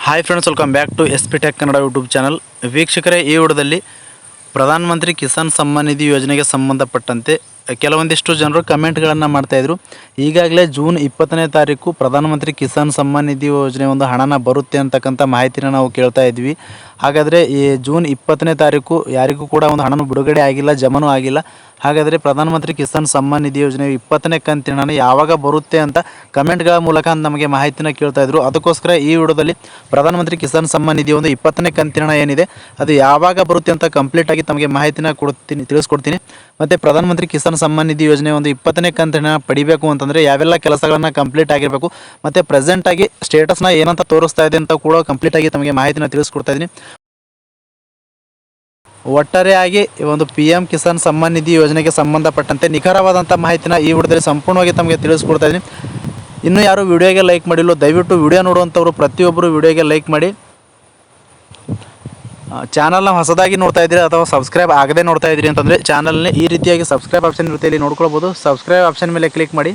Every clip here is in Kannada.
Hi friends, welcome back to SP Tech Kannada YouTube channel. ವೀಕ್ಷಕರೇ, ಈ ವಿಡಿಯೋದಲ್ಲಿ ಪ್ರಧಾನಮಂತ್ರಿ ಕಿಸಾನ್ ಸಮ್ಮಾನ್ ನಿಧಿ ಯೋಜನೆಗೆ ಸಂಬಂಧಪಟ್ಟಂತೆ ಕೆಲವೊಂದಿಷ್ಟು ಜನರು ಕಮೆಂಟ್ಗಳನ್ನು ಮಾಡ್ತಾಯಿದ್ರು. ಈಗಾಗಲೇ ಜೂನ್ 20ನೇ ತಾರೀಕು ಪ್ರಧಾನಮಂತ್ರಿ ಕಿಸಾನ್ ಸಮ್ಮಾನ್ ನಿಧಿ ಯೋಜನೆ ಒಂದು ಹಣನ ಬರುತ್ತೆ ಅಂತಕ್ಕಂಥ ಮಾಹಿತಿನ ನಾವು ಕೇಳ್ತಾ ಇದ್ವಿ. ಹಾಗಾದರೆ ಈ ಜೂನ್ 20ನೇ ತಾರೀಕು ಯಾರಿಗೂ ಕೂಡ ಒಂದು ಹಣನೂ ಬಿಡುಗಡೆ ಆಗಿಲ್ಲ, ಜಮನೂ ಆಗಿಲ್ಲ. ಹಾಗಾದರೆ ಪ್ರಧಾನಮಂತ್ರಿ ಕಿಸಾನ್ ಸಮ್ಮಾನ್ ನಿಧಿ ಯೋಜನೆ 20ನೇ ಕಂತಿನ ಹಣ ಯಾವಾಗ ಬರುತ್ತೆ ಅಂತ ಕಮೆಂಟ್ಗಳ ಮೂಲಕ ನಮಗೆ ಮಾಹಿತಿನ ಕೇಳ್ತಾಯಿದ್ರು. ಅದಕ್ಕೋಸ್ಕರ ಈ ವಿಡಿಯೋದಲ್ಲಿ ಪ್ರಧಾನಮಂತ್ರಿ ಕಿಸಾನ್ ಸಮ್ಮಾನ್ ನಿಧಿ ಒಂದು 20ನೇ ಕಂತಿನ ಹಣ ಏನಿದೆ ಅದು ಯಾವಾಗ ಬರುತ್ತೆ ಅಂತ ಕಂಪ್ಲೀಟಾಗಿ ತಮಗೆ ಮಾಹಿತಿನ ತಿಳಿಸ್ಕೊಡ್ತೀನಿ. ಮತ್ತು ಪ್ರಧಾನಮಂತ್ರಿ ಕಿಸಾನ್ ಸಮ್ಮಾನ್ ನಿಧಿ ಯೋಜನೆ ಒಂದು 20ನೇ ಕಂತಿನ ಪಡಿಬೇಕು ಅಂತಂದರೆ ಯಾವೆಲ್ಲ ಕೆಲಸಗಳನ್ನು ಕಂಪ್ಲೀಟ್ ಆಗಿರಬೇಕು ಮತ್ತು ಪ್ರೆಸೆಂಟಾಗಿ ಸ್ಟೇಟಸ್ನ ಏನಂತ ತೋರಿಸ್ತಾ ಇದೆ ಅಂತ ಕೂಡ ಕಂಪ್ಲೀಟಾಗಿ ತಮಗೆ ಮಾಹಿತಿನ ತಿಳಿಸ್ಕೊಡ್ತಾ ಇದ್ದೀನಿ. ಒಟ್ಟಾರೆಯಾಗಿ ಒಂದು PM ಕಿಸಾನ್ ಸಮ್ಮಾನ್ ನಿಧಿ ಯೋಜನೆಗೆ ಸಂಬಂಧಪಟ್ಟಂತೆ ನಿಖರವಾದಂಥ ಮಾಹಿತಿನ ಈ ವಿಡಿಯೋದಲ್ಲಿ ಸಂಪೂರ್ಣವಾಗಿ ತಮಗೆ ತಿಳಿಸ್ಕೊಡ್ತಾ ಇದ್ದೀನಿ. ಇನ್ನೂ ಯಾರು ವಿಡಿಯೋಗೆ ಲೈಕ್ ಮಾಡಿಲ್ಲ, ದಯವಿಟ್ಟು ವಿಡಿಯೋ ನೋಡುವಂಥವ್ರು ಪ್ರತಿಯೊಬ್ಬರು ವಿಡಿಯೋಗೆ ಲೈಕ್ ಮಾಡಿ. ಚಾನಲ್ನ ಹೊಸದಾಗಿ ನೋಡ್ತಾ ಇದ್ದೀರಿ ಅಥವಾ ಸಬ್ಸ್ಕ್ರೈಬ್ ಆಗದೆ ನೋಡ್ತಾ ಇದ್ದೀರಿ ಅಂತಂದರೆ ಚಾನಲ್ನೇ ಈ ರೀತಿಯಾಗಿ ಸಬ್ಸ್ಕ್ರೈಬ್ ಆಪ್ಷನ್ ಇರುತ್ತೆ, ಇಲ್ಲಿ ನೋಡ್ಕೊಳ್ಬೋದು. ಸಬ್ಸ್ಕ್ರೈಬ್ ಆಪ್ಷನ್ ಮೇಲೆ ಕ್ಲಿಕ್ ಮಾಡಿ.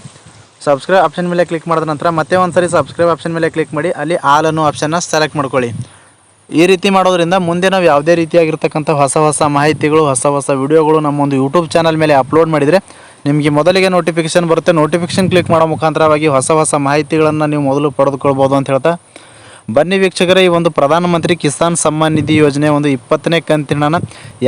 ಸಬ್ಸ್ಕ್ರೈಬ್ ಆಪ್ಷನ್ ಮೇಲೆ ಕ್ಲಿಕ್ ಮಾಡಿದ ನಂತರ ಮತ್ತೆ ಒಂದು ಸರಿ ಸಬ್ಸ್ಕ್ರೈಬ್ ಆಪ್ಷನ್ ಮೇಲೆ ಕ್ಲಿಕ್ ಮಾಡಿ, ಅಲ್ಲಿ ಆಲ್ ಅನ್ನೋ ಆಪ್ಷನ್ನ ಸೆಲೆಕ್ಟ್ ಮಾಡ್ಕೊಳ್ಳಿ. ಈ ರೀತಿ ಮಾಡೋದ್ರಿಂದ ಮುಂದೆ ನಾವು ಯಾವುದೇ ರೀತಿಯಾಗಿರ್ತಕ್ಕಂಥ ಹೊಸ ಮಾಹಿತಿಗಳು, ಹೊಸ ವಿಡಿಯೋಗಳು ನಮ್ಮ ಒಂದು ಯೂಟ್ಯೂಬ್ ಚಾನಲ್ ಮೇಲೆ ಅಪ್ಲೋಡ್ ಮಾಡಿದರೆ ನಿಮಗೆ ಮೊದಲಿಗೆ ನೋಟಿಫಿಕೇಷನ್ ಬರುತ್ತೆ. ನೋಟಿಫಿಕೇಷನ್ ಕ್ಲಿಕ್ ಮಾಡೋ ಮುಖಾಂತರವಾಗಿ ಹೊಸ ಮಾಹಿತಿಗಳನ್ನು ನೀವು ಮೊದಲು ಪಡೆದುಕೊಳ್ಬೋದು ಅಂತ ಹೇಳ್ತಾ, ಬನ್ನಿ ವೀಕ್ಷಕರೇ, ಈ ಒಂದು ಪ್ರಧಾನಮಂತ್ರಿ ಕಿಸಾನ್ ಸಮ್ಮಾನ್ ನಿಧಿ ಯೋಜನೆ ಒಂದು 20ನೇ ಕಂತಿನ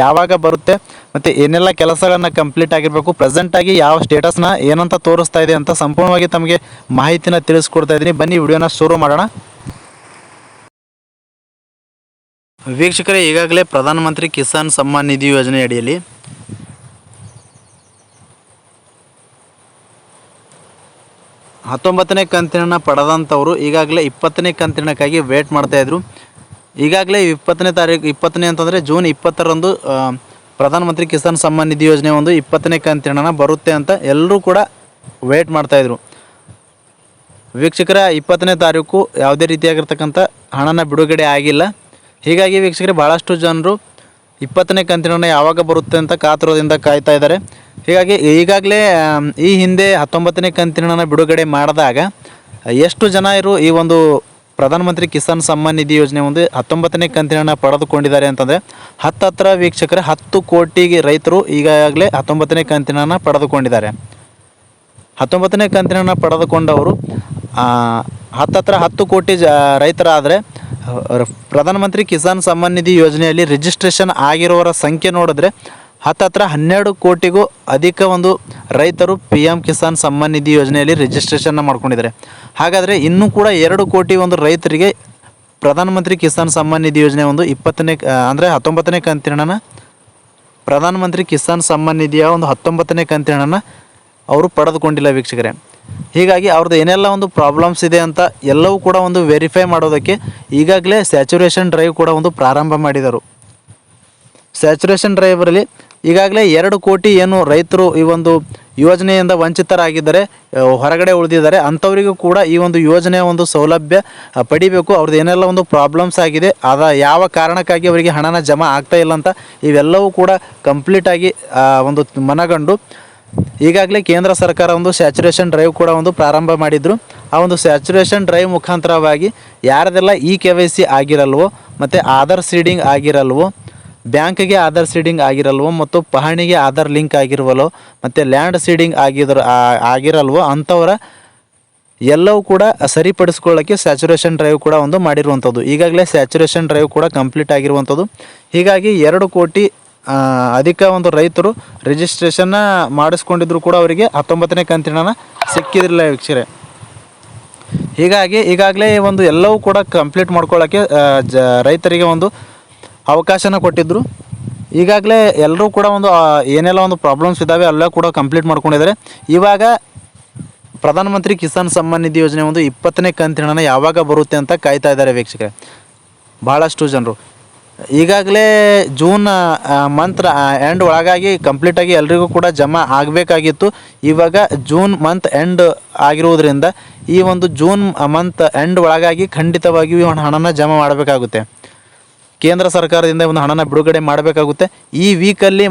ಯಾವಾಗ ಬರುತ್ತೆ ಮತ್ತು ಏನೆಲ್ಲ ಕೆಲಸಗಳನ್ನು ಕಂಪ್ಲೀಟ್ ಆಗಿರಬೇಕು, ಪ್ರೆಸೆಂಟಾಗಿ ಯಾವ ಸ್ಟೇಟಸ್ನ ಏನಂತ ತೋರಿಸ್ತಾ ಇದೆ ಅಂತ ಸಂಪೂರ್ಣವಾಗಿ ತಮಗೆ ಮಾಹಿತಿನ ತಿಳಿಸ್ಕೊಡ್ತಾ ಇದ್ದೀನಿ. ಬನ್ನಿ ವಿಡಿಯೋನ ಶುರು ಮಾಡೋಣ. ವೀಕ್ಷಕರೇ, ಈಗಾಗಲೇ ಪ್ರಧಾನಮಂತ್ರಿ ಕಿಸಾನ್ ಸಮ್ಮಾನ್ ನಿಧಿ ಯೋಜನೆ ಅಡಿಯಲ್ಲಿ 19ನೇ ಕಂತಿನ ಪಡೆದಂಥವರು ಈಗಾಗಲೇ 20ನೇ ಕಂತಿನಕ್ಕಾಗಿ ವೇಟ್ ಮಾಡ್ತಾಯಿದ್ರು. ಈಗಾಗಲೇ 20ನೇ ಅಂತಂದರೆ ಜೂನ್ 20ರಂದು ಪ್ರಧಾನಮಂತ್ರಿ ಕಿಸಾನ್ ಸಮ್ಮಾನ್ ನಿಧಿ ಯೋಜನೆ ಒಂದು 20ನೇ ಕಂತಿನ ಬರುತ್ತೆ ಅಂತ ಎಲ್ಲರೂ ಕೂಡ ವೇಟ್ ಮಾಡ್ತಾಯಿದ್ರು. ವೀಕ್ಷಕರ, 20ನೇ ತಾರೀಕು ಯಾವುದೇ ರೀತಿಯಾಗಿರ್ತಕ್ಕಂಥ ಹಣನ ಬಿಡುಗಡೆ ಆಗಿಲ್ಲ. ಹೀಗಾಗಿ ವೀಕ್ಷಕರೇ, ಭಾಳಷ್ಟು ಜನರು 20ನೇ ಕಂತಿನ ಯಾವಾಗ ಬರುತ್ತೆ ಅಂತ ಕಾತುರದಿಂದ ಕಾಯ್ತಾ ಇದ್ದಾರೆ. ಹೀಗಾಗಿ ಈಗಾಗಲೇ ಈ ಹಿಂದೆ 19ನೇ ಕಂತಿನ ಬಿಡುಗಡೆ ಮಾಡಿದಾಗ ಎಷ್ಟು ಜನ ಈ ಒಂದು ಪ್ರಧಾನಮಂತ್ರಿ ಕಿಸಾನ್ ಸಮ್ಮಾನ್ ನಿಧಿ ಯೋಜನೆ ಒಂದು 19ನೇ ಕಂತಿನ ಪಡೆದುಕೊಂಡಿದ್ದಾರೆ ಅಂತಂದರೆ ಹತ್ತಿರ ವೀಕ್ಷಕರೇ 10 ಕೋಟಿ ರೈತರು ಈಗಾಗಲೇ 19ನೇ ಕಂತಿನ ಪಡೆದುಕೊಂಡಿದ್ದಾರೆ. 19ನೇ ಕಂತಿನ ಪಡೆದುಕೊಂಡವರು ಹತ್ತಿರ 10 ಕೋಟಿ ರೈತರಾದರೆ ಪ್ರಧಾನಮಂತ್ರಿ ಕಿಸಾನ್ ಸಮ್ಮಾನ್ ನಿಧಿ ಯೋಜನೆಯಲ್ಲಿ ರಿಜಿಸ್ಟ್ರೇಷನ್ ಆಗಿರುವವರ ಸಂಖ್ಯೆ ನೋಡಿದ್ರೆ ಹತ್ತಿರ 12 ಕೋಟಿಗೂ ಅಧಿಕ ಒಂದು ರೈತರು PM ಕಿಸಾನ್ ಸಮ್ಮಾನ್ ನಿಧಿ ಯೋಜನೆಯಲ್ಲಿ ರಿಜಿಸ್ಟ್ರೇಷನ್ನ ಮಾಡ್ಕೊಂಡಿದ್ದಾರೆ. ಹಾಗಾದರೆ ಇನ್ನೂ ಕೂಡ 2 ಕೋಟಿ ಒಂದು ರೈತರಿಗೆ ಪ್ರಧಾನಮಂತ್ರಿ ಕಿಸಾನ್ ಸಮ್ಮಾನ್ ನಿಧಿ ಯೋಜನೆ ಒಂದು 19ನೇ ಕಂತಿನ ಪ್ರಧಾನಮಂತ್ರಿ ಕಿಸಾನ್ ಸಮ್ಮಾನ್ ನಿಧಿಯ ಒಂದು 19ನೇ ಕಂತಿನ ಅವರು ಪಡೆದುಕೊಂಡಿಲ್ಲ ವೀಕ್ಷಕರೇ. ಹೀಗಾಗಿ ಅವ್ರದ್ದು ಏನೆಲ್ಲ ಒಂದು ಪ್ರಾಬ್ಲಮ್ಸ್ ಇದೆ ಅಂತ ಎಲ್ಲವೂ ಕೂಡ ಒಂದು ವೆರಿಫೈ ಮಾಡೋದಕ್ಕೆ ಈಗಾಗಲೇ ಸ್ಯಾಚುರೇಷನ್ ಡ್ರೈವ್ ಕೂಡ ಒಂದು ಪ್ರಾರಂಭ ಮಾಡಿದರು. ಸ್ಯಾಚುರೇಷನ್ ಡ್ರೈವರಲ್ಲಿ ಈಗಾಗಲೇ 2 ಕೋಟಿ ಏನು ರೈತರು ಈ ಒಂದು ಯೋಜನೆಯಿಂದ ವಂಚಿತರಾಗಿದ್ದಾರೆ, ಹೊರಗಡೆ ಉಳಿದಿದ್ದಾರೆ, ಅಂಥವರಿಗೂ ಕೂಡ ಈ ಒಂದು ಯೋಜನೆಯ ಒಂದು ಸೌಲಭ್ಯ ಪಡಿಬೇಕು. ಅವ್ರದ್ದು ಏನೆಲ್ಲ ಒಂದು ಪ್ರಾಬ್ಲಮ್ಸ್ ಆಗಿದೆ, ಯಾವ ಕಾರಣಕ್ಕಾಗಿ ಅವರಿಗೆ ಹಣನ ಜಮಾ ಆಗ್ತಾ ಇಲ್ಲ ಅಂತ ಇವೆಲ್ಲವೂ ಕೂಡ ಕಂಪ್ಲೀಟಾಗಿ ಒಂದು ಮನಗಂಡು ಈಗಾಗಲೇ ಕೇಂದ್ರ ಸರ್ಕಾರ ಒಂದು ಸ್ಯಾಚುರೇಷನ್ ಡ್ರೈವ್ ಕೂಡ ಒಂದು ಪ್ರಾರಂಭ ಮಾಡಿದರು. ಆ ಒಂದು ಸ್ಯಾಚುರೇಷನ್ ಡ್ರೈವ್ ಮುಖಾಂತರವಾಗಿ ಯಾರದೆಲ್ಲ KYC ಆಗಿರಲ್ವೋ ಮತ್ತು ಆಧಾರ್ ಸೀಡಿಂಗ್ ಆಗಿರಲ್ವೋ, ಬ್ಯಾಂಕ್ಗೆ ಆಧಾರ್ ಸೀಡಿಂಗ್ ಆಗಿರಲ್ವೋ ಮತ್ತು ಪಹಣಿಗೆ ಆಧಾರ್ ಲಿಂಕ್ ಆಗಿರುವಲ್ಲೋ ಮತ್ತು ಲ್ಯಾಂಡ್ ಸೀಡಿಂಗ್ ಆಗಿರಲ್ವೋ ಅಂಥವರ ಎಲ್ಲವೂ ಕೂಡ ಸರಿಪಡಿಸ್ಕೊಳ್ಳೋಕ್ಕೆ ಸ್ಯಾಚುರೇಷನ್ ಡ್ರೈವ್ ಕೂಡ ಒಂದು ಮಾಡಿರುವಂಥದ್ದು. ಈಗಾಗಲೇ ಸ್ಯಾಚುರೇಷನ್ ಡ್ರೈವ್ ಕೂಡ ಕಂಪ್ಲೀಟ್ ಆಗಿರುವಂಥದ್ದು. ಹೀಗಾಗಿ 2 ಕೋಟಿ ಅಧಿಕ ಒಂದು ರೈತರು ರಿಜಿಸ್ಟ್ರೇಷನ್ನ ಮಾಡಿಸ್ಕೊಂಡಿದ್ರು ಕೂಡ ಅವರಿಗೆ 19ನೇ ಕಂತಿನ ಸಿಕ್ಕಿರಲಿಲ್ಲ ವೀಕ್ಷಕರೇ. ಹೀಗಾಗಿ ಈಗಾಗಲೇ ಒಂದು ಎಲ್ಲವೂ ಕೂಡ ಕಂಪ್ಲೀಟ್ ಮಾಡ್ಕೊಳ್ಳೋಕ್ಕೆ ರೈತರಿಗೆ ಒಂದು ಅವಕಾಶನ ಕೊಟ್ಟಿದ್ದರು. ಈಗಾಗಲೇ ಎಲ್ಲರೂ ಕೂಡ ಒಂದು ಏನೆಲ್ಲ ಒಂದು ಪ್ರಾಬ್ಲಮ್ಸ್ ಇದ್ದಾವೆ ಎಲ್ಲ ಕೂಡ ಕಂಪ್ಲೀಟ್ ಮಾಡ್ಕೊಂಡಿದ್ದಾರೆ. ಇವಾಗ ಪ್ರಧಾನಮಂತ್ರಿ ಕಿಸಾನ್ ಸಮ್ಮಾನ್ ನಿಧಿ ಯೋಜನೆ ಒಂದು 20ನೇ ಕಂತಿನ ಯಾವಾಗ ಬರುತ್ತೆ ಅಂತ ಕಾಯ್ತಾ ಇದ್ದಾರೆ ವೀಕ್ಷಕರೇ ಭಾಳಷ್ಟು ಜನರು. ಈಗಾಗಲೇ ಜೂನ್ ಮಂತ್ ಎಂಡ್ ಒಳಗಾಗಿ ಕಂಪ್ಲೀಟಾಗಿ ಎಲ್ರಿಗೂ ಕೂಡ ಜಮಾ ಆಗಬೇಕಾಗಿತ್ತು. ಇವಾಗ ಜೂನ್ ಮಂತ್ ಎಂಡ್ ಆಗಿರುವುದರಿಂದ ಈ ಒಂದು ಜೂನ್ ಮಂತ್ ಎಂಡ್ ಒಳಗಾಗಿ ಖಂಡಿತವಾಗಿಯೂ ಹಣನ ಜಮಾ ಮಾಡಬೇಕಾಗುತ್ತೆ. ಕೇಂದ್ರ ಸರ್ಕಾರದಿಂದ ಒಂದು ಹಣನ ಬಿಡುಗಡೆ ಮಾಡಬೇಕಾಗುತ್ತೆ. ಈ ವೀಕಲ್ಲಿ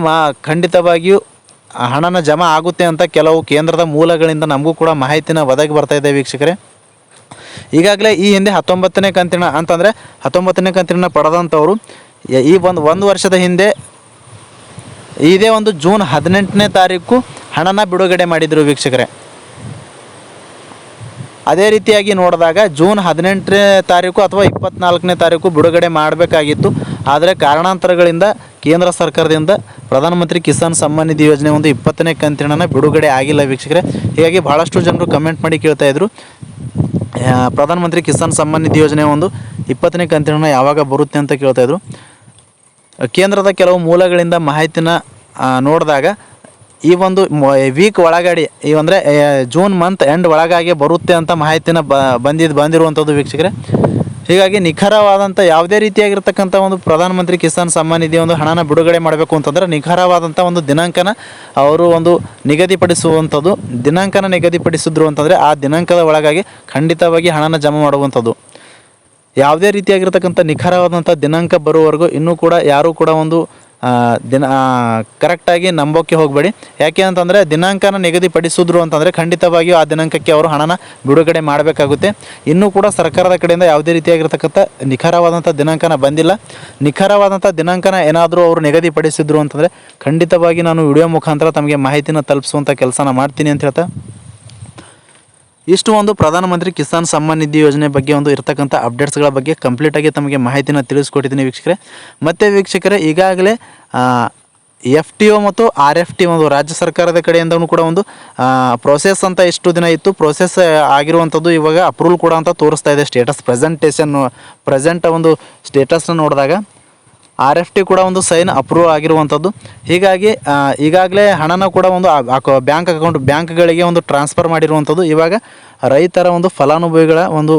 ಖಂಡಿತವಾಗಿಯೂ ಹಣನ ಜಮಾ ಆಗುತ್ತೆ ಅಂತ ಕೆಲವು ಕೇಂದ್ರದ ಮೂಲಗಳಿಂದ ನಮಗೂ ಕೂಡ ಮಾಹಿತಿನ ಒದಗಿ ಬರ್ತಾ ಇದೆ ವೀಕ್ಷಕರೇ. ಈಗಾಗಲೇ ಈ ಹಿಂದೆ 19ನೇ ಕಂತಿನ ಅಂತಂದರೆ 19ನೇ ಕಂತಿನ ಪಡೆದಂಥವರು ಈ ಒಂದು ವರ್ಷದ ಹಿಂದೆ ಇದೇ ಒಂದು ಜೂನ್ 18ನೇ ತಾರೀಕು ಹಣನ ಬಿಡುಗಡೆ ಮಾಡಿದರು ವೀಕ್ಷಕರೇ. ಅದೇ ರೀತಿಯಾಗಿ ನೋಡಿದಾಗ ಜೂನ್ 18ನೇ ತಾರೀಕು ಅಥವಾ 24ನೇ ತಾರೀಕು ಬಿಡುಗಡೆ ಮಾಡಬೇಕಾಗಿತ್ತು. ಆದರೆ ಕಾರಣಾಂತರಗಳಿಂದ ಕೇಂದ್ರ ಸರ್ಕಾರದಿಂದ ಪ್ರಧಾನಮಂತ್ರಿ ಕಿಸಾನ್ ಸಮ್ಮಾನ್ ನಿಧಿ ಯೋಜನೆ ಒಂದು 20ನೇ ಕಂತಿನ ಬಿಡುಗಡೆ ಆಗಿಲ್ಲ ವೀಕ್ಷಕರೇ. ಹೀಗಾಗಿ ಭಾಳಷ್ಟು ಜನರು ಕಮೆಂಟ್ ಮಾಡಿ ಕೇಳ್ತಾಯಿದ್ರು, ಪ್ರಧಾನಮಂತ್ರಿ ಕಿಸಾನ್ ಸಮ್ಮಾನ್ ನಿಧಿ ಯೋಜನೆ ಒಂದು 20ನೇ ಕಂತಿನ ಯಾವಾಗ ಬರುತ್ತೆ ಅಂತ ಕೇಳ್ತಾಯಿದ್ರು. ಕೇಂದ್ರದ ಕೆಲವು ಮೂಲಗಳಿಂದ ಮಾಹಿತಿನ ನೋಡಿದಾಗ ಈ ಒಂದು ವೀಕ್ ಒಳಗಡೆ ಅಂದರೆ ಜೂನ್ ಮಂತ್ ಎಂಡ್ ಒಳಗಾಗಿ ಬರುತ್ತೆ ಅಂತ ಮಾಹಿತಿನ ಬಂದಿರುವಂಥದ್ದು ವೀಕ್ಷಕರೇ. ಹೀಗಾಗಿ ನಿಖರವಾದಂಥ ಯಾವುದೇ ರೀತಿಯಾಗಿರ್ತಕ್ಕಂಥ ಒಂದು ಪ್ರಧಾನಮಂತ್ರಿ ಕಿಸಾನ್ ಸಮ್ಮಾನ್ ನಿಧಿ ಒಂದು ಹಣನ ಬಿಡುಗಡೆ ಮಾಡಬೇಕು ಅಂತಂದರೆ ನಿಖರವಾದಂಥ ಒಂದು ದಿನಾಂಕನ ಅವರು ಒಂದು ನಿಗದಿಪಡಿಸಿದ್ರು ಅಂತಂದರೆ ಆ ದಿನಾಂಕದ ಒಳಗಾಗಿ ಖಂಡಿತವಾಗಿ ಹಣನ ಜಮಾ ಮಾಡುವಂಥದ್ದು. ಯಾವುದೇ ರೀತಿಯಾಗಿರ್ತಕ್ಕಂಥ ನಿಖರವಾದಂಥ ದಿನಾಂಕ ಬರುವವರೆಗೂ ಇನ್ನೂ ಕೂಡ ಯಾರೂ ಕೂಡ ಒಂದು ಕರೆಕ್ಟಾಗಿ ನಂಬೋಕ್ಕೆ ಹೋಗಬೇಡಿ. ಯಾಕೆ ಅಂತಂದರೆ ದಿನಾಂಕನ ನಿಗದಿಪಡಿಸಿದ್ರು ಅಂತಂದರೆ ಖಂಡಿತವಾಗಿಯೂ ಆ ದಿನಾಂಕಕ್ಕೆ ಅವರು ಹಣನ ಬಿಡುಗಡೆ ಮಾಡಬೇಕಾಗುತ್ತೆ. ಇನ್ನೂ ಕೂಡ ಸರ್ಕಾರದ ಕಡೆಯಿಂದ ಯಾವುದೇ ರೀತಿಯಾಗಿರ್ತಕ್ಕಂಥ ನಿಖರವಾದಂಥ ದಿನಾಂಕನ ಬಂದಿಲ್ಲ. ನಿಖರವಾದಂಥ ದಿನಾಂಕನ ಏನಾದರೂ ಅವರು ನಿಗದಿಪಡಿಸಿದ್ರು ಅಂತಂದರೆ ಖಂಡಿತವಾಗಿ ನಾನು ವಿಡಿಯೋ ಮುಖಾಂತರ ತಮಗೆ ಮಾಹಿತಿನ ತಲುಪಿಸುವಂಥ ಕೆಲಸನ ಮಾಡ್ತೀನಿ ಅಂತ ಹೇಳ್ತಾ, ಇಷ್ಟು ಒಂದು ಪ್ರಧಾನಮಂತ್ರಿ ಕಿಸಾನ್ ಸಮ್ಮಾನ್ ನಿಧಿ ಯೋಜನೆ ಬಗ್ಗೆ ಒಂದು ಇರ್ತಕ್ಕಂಥ ಅಪ್ಡೇಟ್ಸ್ಗಳ ಬಗ್ಗೆ ಕಂಪ್ಲೀಟಾಗಿ ತಮಗೆ ಮಾಹಿತಿನ ತಿಳಿಸ್ಕೊಟ್ಟಿದ್ದೀನಿ ವೀಕ್ಷಕರೇ. ಮತ್ತು ವೀಕ್ಷಕರೇ, ಈಗಾಗಲೇ FTO ಮತ್ತು RFT ಒಂದು ರಾಜ್ಯ ಸರ್ಕಾರದ ಕಡೆಯಿಂದನೂ ಕೂಡ ಒಂದು ಪ್ರೋಸೆಸ್ ಅಂತ ಇಷ್ಟು ದಿನ ಇತ್ತು, ಪ್ರೋಸೆಸ್ ಆಗಿರುವಂಥದ್ದು ಇವಾಗ ಅಪ್ರೂವಲ್ ಕೂಡ ಅಂತ ತೋರಿಸ್ತಾ ಇದೆ. ಪ್ರೆಸೆಂಟ್ ಒಂದು ಸ್ಟೇಟಸ್ನ ನೋಡಿದಾಗ RFT ಕೂಡ ಒಂದು ಸೈನ್ ಅಪ್ರೂವ್ ಆಗಿರುವಂಥದ್ದು. ಹೀಗಾಗಿ ಈಗಾಗಲೇ ಹಣನ ಕೂಡ ಒಂದು ಬ್ಯಾಂಕ್ಗಳಿಗೆ ಒಂದು ಟ್ರಾನ್ಸ್ಫರ್ ಮಾಡಿರುವಂಥದ್ದು. ಇವಾಗ ರೈತರ ಒಂದು ಫಲಾನುಭವಿಗಳ ಒಂದು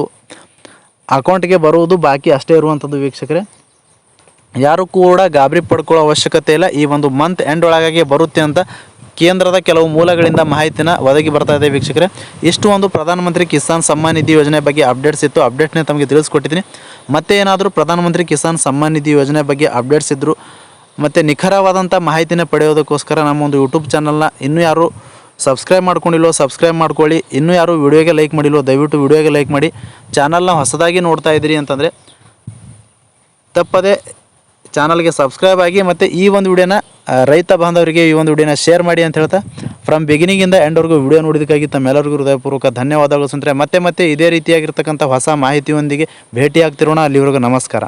ಅಕೌಂಟ್ಗೆ ಬರುವುದು ಬಾಕಿ ಅಷ್ಟೇ ಇರುವಂಥದ್ದು ವೀಕ್ಷಕರೇ. ಯಾರು ಕೂಡ ಗಾಬರಿ ಪಡ್ಕೊಳ್ಳೋ ಅವಶ್ಯಕತೆ ಇಲ್ಲ. ಈ ಒಂದು ಮಂತ್ ಎಂಡ್ ಒಳಗಾಗಿ ಬರುತ್ತೆ ಅಂತ ಕೇಂದ್ರದ ಕೆಲವು ಮೂಲಗಳಿಂದ ಮಾಹಿತಿನ ಒದಗಿ ಬರ್ತಾ ಇದೆ ವೀಕ್ಷಕರೇ. ಇಷ್ಟು ಒಂದು ಪ್ರಧಾನಮಂತ್ರಿ ಕಿಸಾನ್ ಸಮ್ಮಾನ್ ನಿಧಿ ಯೋಜನೆ ಬಗ್ಗೆ ಅಪ್ಡೇಟ್ಸ್ ಇತ್ತು. ಅಪ್ಡೇಟ್ನೇ ತಮಗೆ ತಿಳಿಸ್ಕೊಟ್ಟಿದ್ದೀನಿ. ಮತ್ತೆ ಏನಾದರೂ ಪ್ರಧಾನಮಂತ್ರಿ ಕಿಸಾನ್ ಸಮ್ಮಾನ್ ನಿಧಿ ಯೋಜನೆ ಬಗ್ಗೆ ಅಪ್ಡೇಟ್ಸ್ ಇದ್ದರು ಮತ್ತು ನಿಖರವಾದಂಥ ಮಾಹಿತಿನ ಪಡೆಯೋದಕ್ಕೋಸ್ಕರ ನಮ್ಮ ಒಂದು ಯೂಟ್ಯೂಬ್ ಚಾನಲ್ನ ಇನ್ನೂ ಯಾರು ಸಬ್ಸ್ಕ್ರೈಬ್ ಮಾಡ್ಕೊಂಡಿಲ್ಲೋ ಸಬ್ಸ್ಕ್ರೈಬ್ ಮಾಡ್ಕೊಳ್ಳಿ. ಇನ್ನೂ ಯಾರು ವಿಡಿಯೋಗೆ ಲೈಕ್ ಮಾಡಿಲ್ಲೋ ದಯವಿಟ್ಟು ವಿಡಿಯೋಗೆ ಲೈಕ್ ಮಾಡಿ. ಚಾನಲ್ನ ಹೊಸದಾಗಿ ನೋಡ್ತಾ ಇದ್ದೀರಿ ಅಂತಂದರೆ ತಪ್ಪದೆ ಚಾನಲ್ಗೆ ಸಬ್ಸ್ಕ್ರೈಬ್ ಆಗಿ ಮತ್ತು ಈ ಒಂದು ವಿಡಿಯೋನ ರೈತ ಬಾಂಧವರಿಗೆ ಈ ಒಂದು ವಿಡಿಯೋನ ಶೇರ್ ಮಾಡಿ ಅಂತ ಹೇಳ್ತಾ, ಫ್ರಮ್ ಬಿಗಿನಿಂಗಿಂದ ಎಂಡ್ವರೆಗೂ ವಿಡಿಯೋ ನೋಡೋದಕ್ಕಾಗಿ ತಮ್ಮೆಲ್ಲರಿಗೂ ಹೃದಯಪೂರ್ವಕ ಧನ್ಯವಾದಗಳು ಸ್ನೇಹಿತರೆ. ಮತ್ತೆ ಇದೇ ರೀತಿಯಾಗಿರ್ತಕ್ಕಂಥ ಹೊಸ ಮಾಹಿತಿಯೊಂದಿಗೆ ಭೇಟಿ ಆಗ್ತಿರೋಣ. ಅಲ್ಲಿವರೆಗೂ ನಮಸ್ಕಾರ.